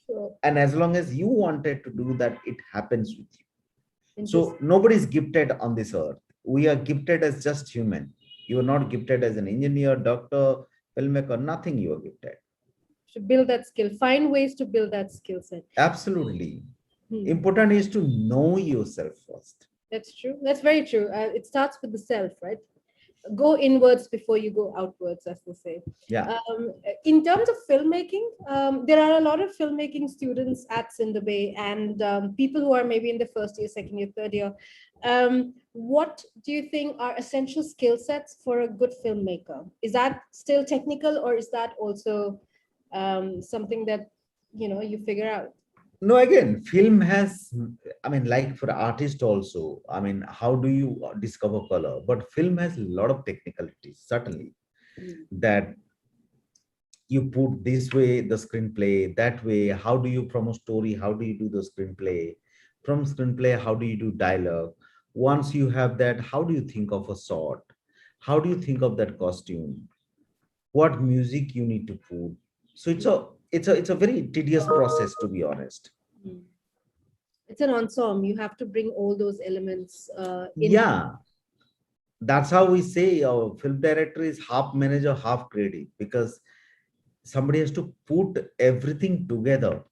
[SPEAKER 1] Sure.
[SPEAKER 2] And as long as you wanted to do that, it happens with you. So
[SPEAKER 1] Interesting.
[SPEAKER 2] nobody is gifted on this earth. We are gifted as just human. You are not gifted as an engineer, doctor, filmmaker, nothing you are gifted.
[SPEAKER 1] Should build that skill. Find ways to build that skill set.
[SPEAKER 2] Absolutely.
[SPEAKER 1] Hmm.
[SPEAKER 2] Important is to know yourself first.
[SPEAKER 1] That's true. That's very true. It starts with the self, right? Go inwards before you go outwards, as they say.
[SPEAKER 2] Yeah.
[SPEAKER 1] In terms of filmmaking, there are a lot of filmmaking students at Cinder Bay and people who are maybe in the first year, second year, third year. What do you think are essential skill sets for a good filmmaker? Is that still technical, or is that also something that you figure out?
[SPEAKER 2] No, again, film has, I mean, like for artist also, I mean, how do you discover color? But film has a lot of technicalities, certainly,
[SPEAKER 1] Mm.
[SPEAKER 2] that you put this way the screenplay, that way, how do you promote story? How do you do the screenplay? From screenplay, how do you do dialogue? Once you have that, how do you think of a shot? How do you think of that costume? What music you need to put? So it's a very tedious process, to be honest.
[SPEAKER 1] Mm. It's an ensemble. You have to bring all those elements in.
[SPEAKER 2] Yeah, that's how we say a film director is half manager, half creative, because somebody has to put everything together.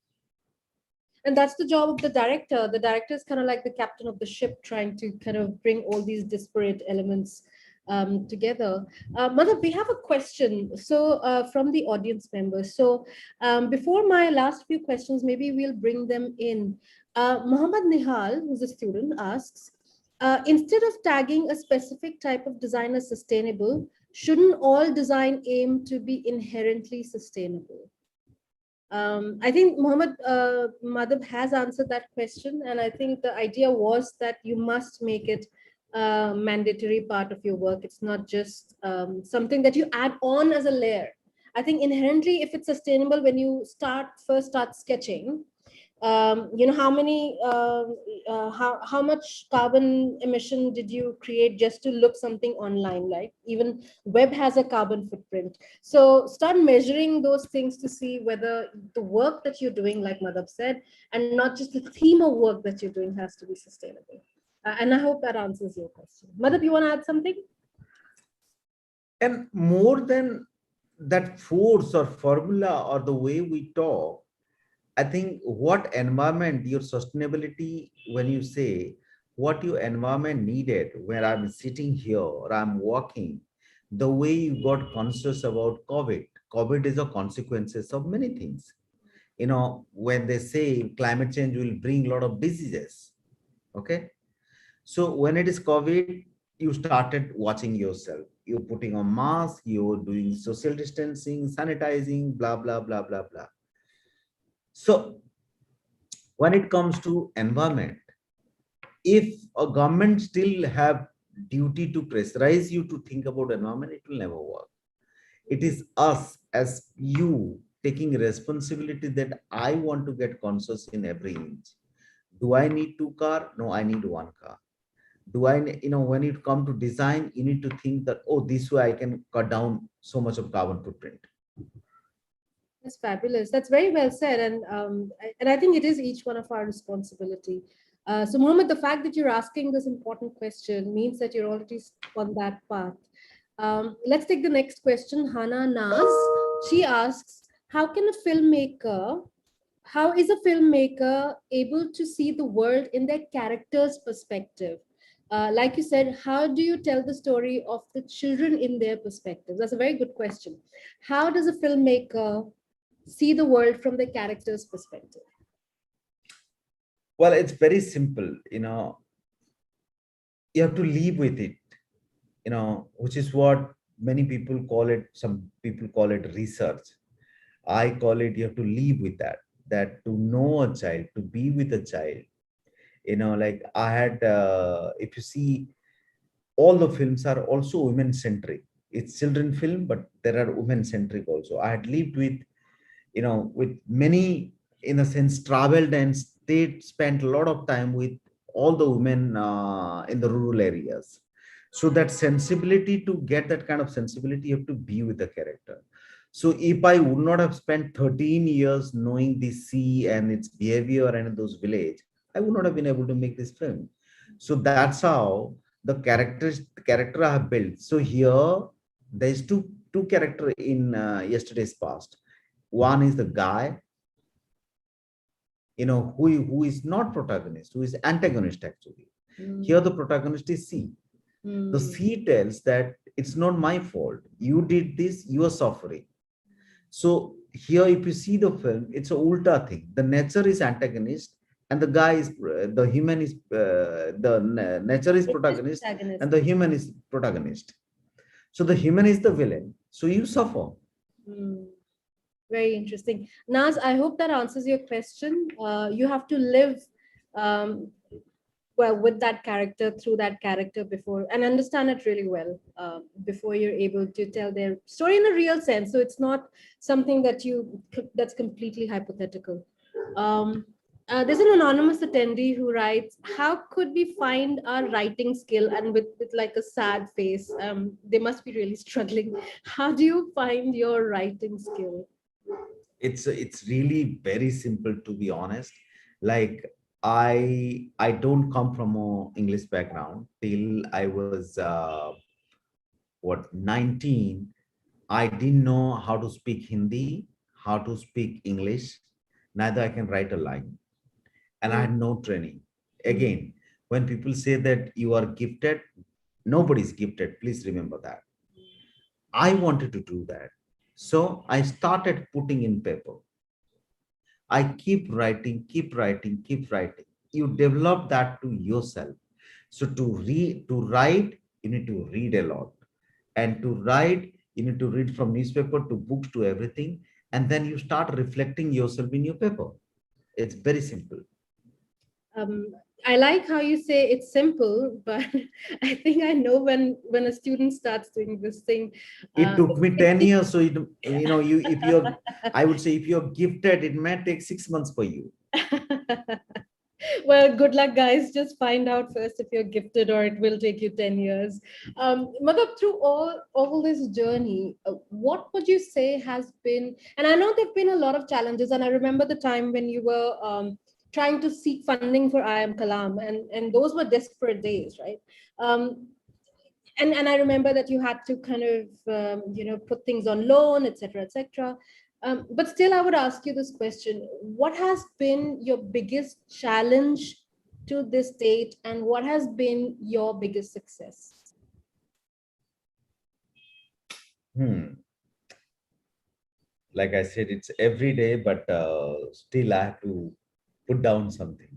[SPEAKER 1] And that's the job of the director. The director is kind of like the captain of the ship, trying to kind of bring all these disparate elements together. Madhab, we have a question. So from the audience members. So before my last few questions, maybe we'll bring them in. Muhammad Nihal, who's a student, asks, instead of tagging a specific type of design as sustainable, shouldn't all design aim to be inherently sustainable? I think Mohammed Madhab has answered that question, and I think the idea was that you must make it a mandatory part of your work. It's not just something that you add on as a layer. I think inherently, if it's sustainable, when you first start sketching, how many how much carbon emission did you create just to look something online, like even web has a carbon footprint. So start measuring those things to see whether the work that you're doing, like Madhab said, and not just the theme of work that you're doing, has to be sustainable. And I hope that answers your question. Madhab, you want to add something?
[SPEAKER 2] And more than that force or formula or the way we talk, I think what environment your sustainability, when you say what your environment needed, where I'm sitting here or I'm walking, the way you got conscious about COVID. COVID is a consequences of many things. When they say climate change will bring a lot of diseases. Okay. So when it is COVID, you started watching yourself. You're putting on mask, you're doing social distancing, sanitizing, blah, blah, blah, blah, blah. So when it comes to environment, if a government still have duty to pressurize you to think about environment, it will never work. It is us as you taking responsibility that I want to get conscious in every inch. Do I need two car? No, I need one car. Do I, when it come to design, you need to think that, oh, this way I can cut down so much of carbon footprint.
[SPEAKER 1] That's fabulous. That's very well said, and I think it is each one of our responsibility. So, Mohammed, the fact that you're asking this important question means that you're already on that path. Let's take the next question. Hana Naz. She asks, "How can a filmmaker? How is a filmmaker able to see the world in their character's perspective?" Like you said, how do you tell the story of the children in their perspective? That's a very good question. How does a filmmaker see the world from the character's perspective?
[SPEAKER 2] Well, it's very simple. You have to live with it, which is what many people call it. Some people call it research. I call it, you have to live with that to know a child, to be with a child. Like I had, if you see, all the films are also women centric. It's children film, but there are women centric also. I had lived with many, in a sense, traveled and stayed, spent a lot of time with all the women in the rural areas. So that sensibility, to get that kind of sensibility, you have to be with the character. So if I would not have spent 13 years knowing the sea and its behavior and those village, I would not have been able to make this film. So that's how the character I have built. So here there's two character in yesterday's past. One is the guy, who is not protagonist, who is antagonist actually. Here the protagonist is C. The C tells that it's not my fault. You did this, you are suffering. So here, if you see the film, it's a ulta thing. The nature is antagonist, and the guy is the human is nature is protagonist, and the human is protagonist. So the human is the villain. So you suffer.
[SPEAKER 1] Very interesting. Naz, I hope that answers your question. You have to live well with that character, through that character before, and understand it really well before you're able to tell their story in a real sense. So it's not something that's completely hypothetical. There's an anonymous attendee who writes, "How could we find our writing skill?" And with like a sad face, they must be really struggling. How do you find your writing skill?
[SPEAKER 2] It's really very simple, to be honest. Like I don't come from a English background. Till I was 19, I didn't know how to speak Hindi, how to speak English, neither I can write a line, and I had no training. Again, when people say that you are gifted, nobody's gifted. Please remember that. I wanted to do that. So I started putting in paper. I keep writing, keep writing, keep writing. You develop that to yourself. So to write, you need to read a lot. And to write, you need to read from newspaper to books to everything. And then you start reflecting yourself in your paper. It's very simple.
[SPEAKER 1] I like how you say it's simple, but I think I know when a student starts doing this thing.
[SPEAKER 2] It took me 10 years. So if you're, I would say, if you're gifted, it might take 6 months for you.
[SPEAKER 1] Well, good luck, guys. Just find out first if you're gifted, or it will take you 10 years. Madhab, through all this journey, what would you say has been, and I know there've been a lot of challenges, and I remember the time when you were trying to seek funding for I Am Kalam, and those were desperate days, right? And I remember that you had to kind of put things on loan, etc., etc. But still, I would ask you this question: what has been your biggest challenge to this date, and what has been your biggest success?
[SPEAKER 2] Like I said, it's every day, but still I have to put down something.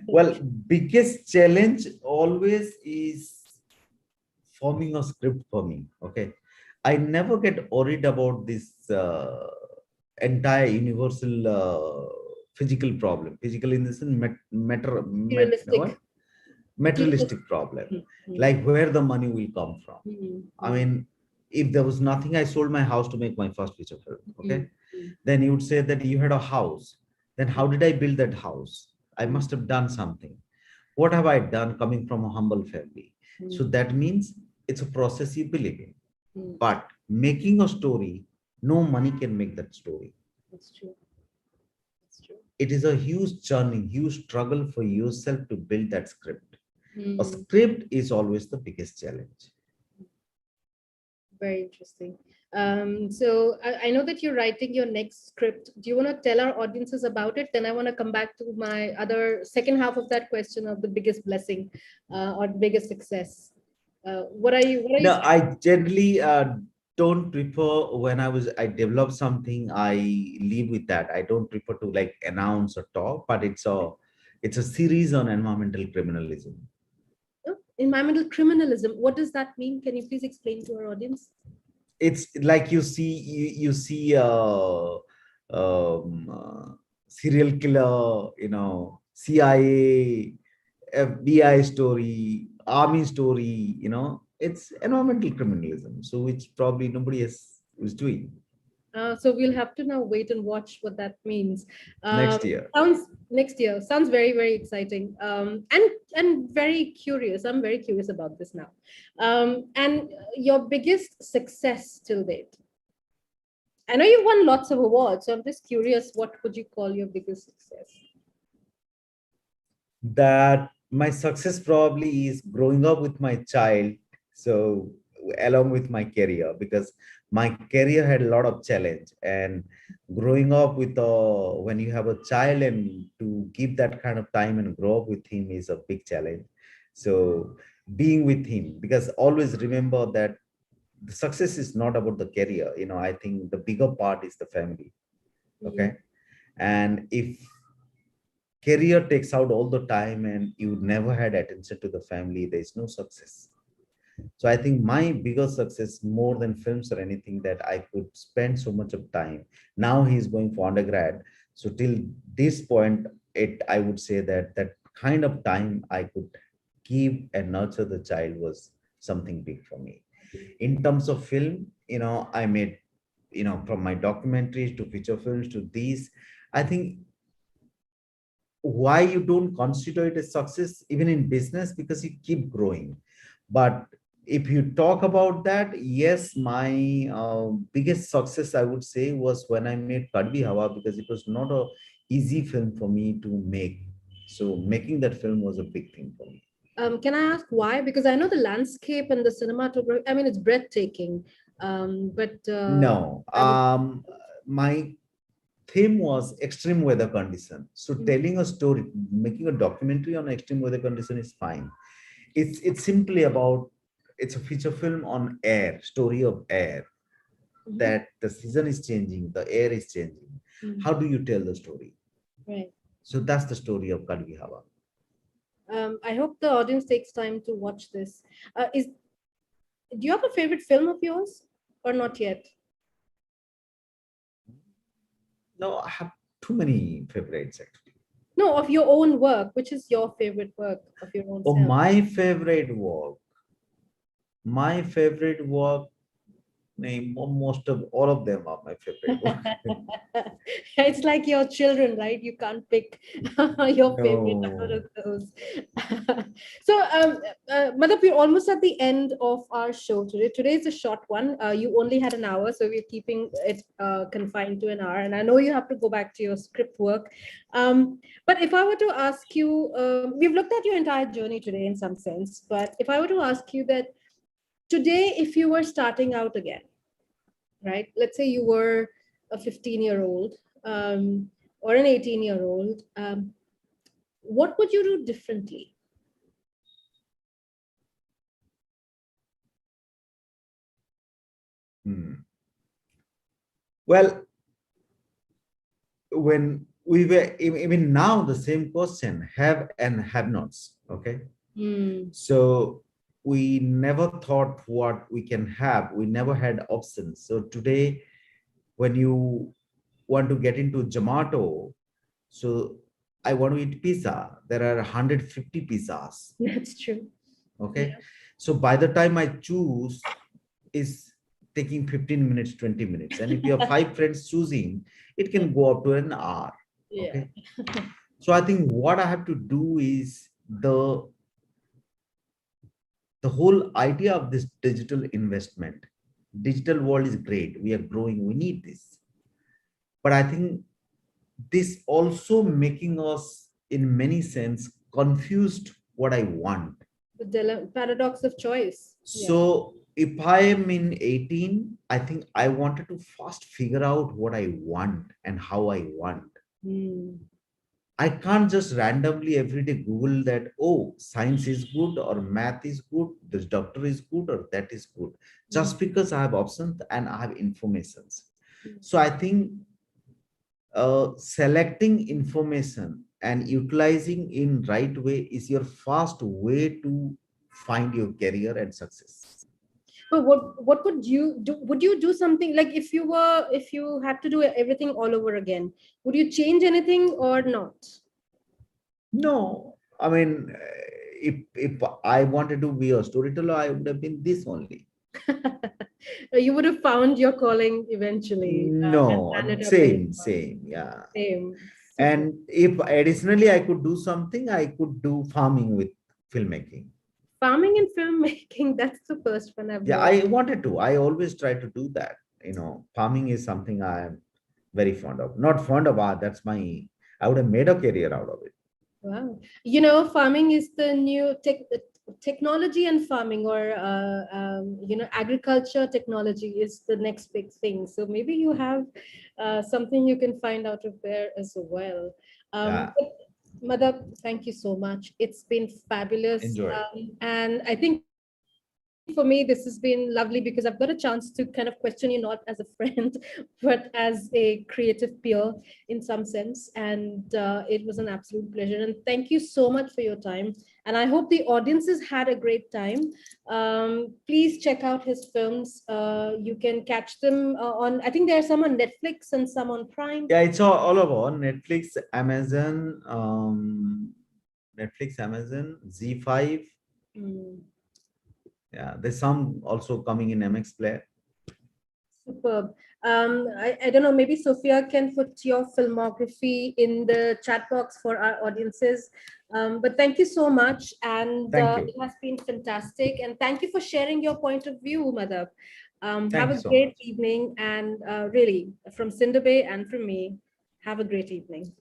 [SPEAKER 2] Well, biggest challenge always is forming a script for me. Okay, I never get worried about this entire universal physical problem. Physical in the sense
[SPEAKER 1] Realistic.
[SPEAKER 2] materialistic problem, like where the money will come from. I mean, if there was nothing, I sold my house to make my first feature film. Okay, then you would say that you had a house. Then how did I build that house? I must have done something. What have I done coming from a humble family? So that means it's a process you believe in. But making a story, no money can make that story.
[SPEAKER 1] That's true. That's true.
[SPEAKER 2] It is a huge journey, huge struggle for yourself to build that script. A
[SPEAKER 1] Hmm.
[SPEAKER 2] script is always the biggest challenge.
[SPEAKER 1] Very interesting. So I know that you're writing your next script. Do you want to tell our audiences about it? Then I want to come back to my other second half of that question of the biggest blessing or biggest success. What are you? What are
[SPEAKER 2] No,
[SPEAKER 1] you?
[SPEAKER 2] I generally don't prefer when I develop something, I leave with that. I don't prefer to like announce or talk, but it's a series on environmental criminalism.
[SPEAKER 1] Environmental criminalism. What does that mean? Can you please explain to our audience?
[SPEAKER 2] It's like you see serial killer, CIA, FBI story, army story, it's environmental criminalism, so which probably nobody else is doing.
[SPEAKER 1] So we'll have to now wait and watch what that means.
[SPEAKER 2] Next year.
[SPEAKER 1] Sounds next year. Sounds very, very exciting. And very curious. I'm very curious about this now. And your biggest success till date. I know you've won lots of awards, so I'm just curious, what would you call your biggest success?
[SPEAKER 2] That my success probably is growing up with my child, so along with my career, because my career had a lot of challenge, and growing up with when you have a child and to give that kind of time and grow up with him is a big challenge. So being with him, because always remember that the success is not about the career, I think the bigger part is the family. Okay, and if career takes out all the time and you never had attention to the family, there is no success. So I think my bigger success, more than films or anything, that I could spend so much of time. Now he's going for undergrad, so till this point, I would say that that kind of time I could give and nurture the child was something big for me. In terms of film, I made, from my documentaries to feature films to these, I think why you don't consider it a success even in business, because you keep growing. But if you talk about that, yes, my biggest success, I would say, was when I made Kadvi Hawa, because it was not a easy film for me to make. So making that film was a big thing for me.
[SPEAKER 1] Can I ask why? Because I know the landscape and the cinematography, I mean, it's breathtaking. But
[SPEAKER 2] No,
[SPEAKER 1] I would,
[SPEAKER 2] my theme was extreme weather condition. So
[SPEAKER 1] Mhm.
[SPEAKER 2] telling a story, making a documentary on extreme weather condition is fine. It's simply about, it's a feature film on air, story of air,
[SPEAKER 1] Mhm.
[SPEAKER 2] that the season is changing, the air is changing.
[SPEAKER 1] Mhm.
[SPEAKER 2] How do you tell the story?
[SPEAKER 1] Right.
[SPEAKER 2] So that's the story of Kadvi Hawa.
[SPEAKER 1] I hope the audience takes time to watch this. Do you have a favorite film of yours or not yet?
[SPEAKER 2] No, I have too many favorites actually.
[SPEAKER 1] No, of your own work. Which is your favorite work of your own
[SPEAKER 2] Oh,
[SPEAKER 1] self?
[SPEAKER 2] my favorite work, name most of all of them are my favorite work.
[SPEAKER 1] It's like your children, right? You can't pick your favorite out
[SPEAKER 2] No.
[SPEAKER 1] of those. So, Madhab, we're almost at the end of our show today. Today is a short one. You only had an hour, so we're keeping it confined to an hour. And I know you have to go back to your script work. But if I were to ask you, we've looked at your entire journey today in some sense. But if I were to ask you that today, if you were starting out again, right? Let's say you were a 15-year-old or an 18-year-old. What would you do differently?
[SPEAKER 2] Hmm. Well, when we were, even now, the same question, have and have nots. Okay.
[SPEAKER 1] Hmm.
[SPEAKER 2] So we never thought what we can have. We never had options. So today, when you want to get into Zomato, so I want to eat pizza. There are 150 pizzas.
[SPEAKER 1] That's true.
[SPEAKER 2] Okay.
[SPEAKER 1] Yeah.
[SPEAKER 2] So by the time I choose is taking 15 minutes, 20 minutes. And if you have five friends choosing, it can go up to an hour.
[SPEAKER 1] Yeah.
[SPEAKER 2] Okay. So I think what I have to do is the whole idea of this digital investment. Digital world is great. We are growing. We need this. But I think this also making us in many sense confused what I want.
[SPEAKER 1] The paradox of choice. Yeah.
[SPEAKER 2] So if I am in 18, I think I wanted to first figure out what I want and how I want.
[SPEAKER 1] Hmm.
[SPEAKER 2] I can't just randomly every day Google that, oh, science is good or math is good, this doctor is good or that is good, just because I have options and I have informations. So I think selecting information and utilizing in right way is your first way to find your career and success.
[SPEAKER 1] But what would you do? Would you do something like if you had to do everything all over again? Would you change anything or not?
[SPEAKER 2] No, I mean, if I wanted to be a storyteller, I would have been this only.
[SPEAKER 1] You would have found your calling eventually and
[SPEAKER 2] No,
[SPEAKER 1] landed up where you
[SPEAKER 2] same, yeah.
[SPEAKER 1] are. Same. Super.
[SPEAKER 2] And if additionally I could do something, I could do farming with filmmaking.
[SPEAKER 1] Farming and filmmaking, that's the first one I've
[SPEAKER 2] Yeah,
[SPEAKER 1] heard.
[SPEAKER 2] I wanted to. I always try to do that. Farming is something I am very fond of. Not fond of art. I would have made a career out of it.
[SPEAKER 1] Wow. Farming is the new technology, and farming, or agriculture technology is the next big thing. So maybe you have something you can find out of there as well.
[SPEAKER 2] Yeah,
[SPEAKER 1] Madhab, thank you so much. It's been fabulous.
[SPEAKER 2] enjoy.
[SPEAKER 1] And I think for me, this has been lovely because I've got a chance to kind of question you not as a friend, but as a creative peer in some sense. And it was an absolute pleasure. And thank you so much for your time. And I hope the audiences had a great time. Please check out his films. You can catch them I think there are some on Netflix and some on Prime.
[SPEAKER 2] Yeah, it's all over Netflix, Amazon, Z5.
[SPEAKER 1] Mm.
[SPEAKER 2] Yeah, there's some also coming in MX Player.
[SPEAKER 1] Superb. I don't know, maybe Sophia can put your filmography in the chat box for our audiences. But thank you so much. And
[SPEAKER 2] Thank you.
[SPEAKER 1] it has been fantastic. And thank you for sharing your point of view, Madhab. Have
[SPEAKER 2] Thank you
[SPEAKER 1] a
[SPEAKER 2] so
[SPEAKER 1] great
[SPEAKER 2] much.
[SPEAKER 1] evening. And really, from Cinder Bay and from me, have a great evening.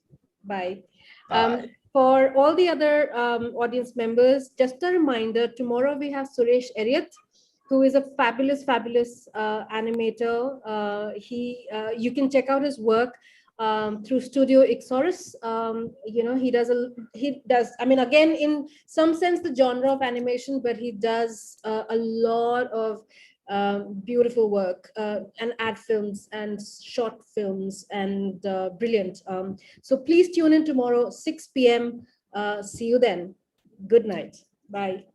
[SPEAKER 1] Bye. Um,
[SPEAKER 2] Bye.
[SPEAKER 1] for all the other audience members, just a reminder, tomorrow we have Suresh Eriat, who is a fabulous animator. You can check out his work through Studio Ixorus. He does. I mean, again, in some sense, the genre of animation, but he does a lot of beautiful work and ad films and short films and brilliant. So please tune in tomorrow, 6 p.m. See you then. Good night. Bye.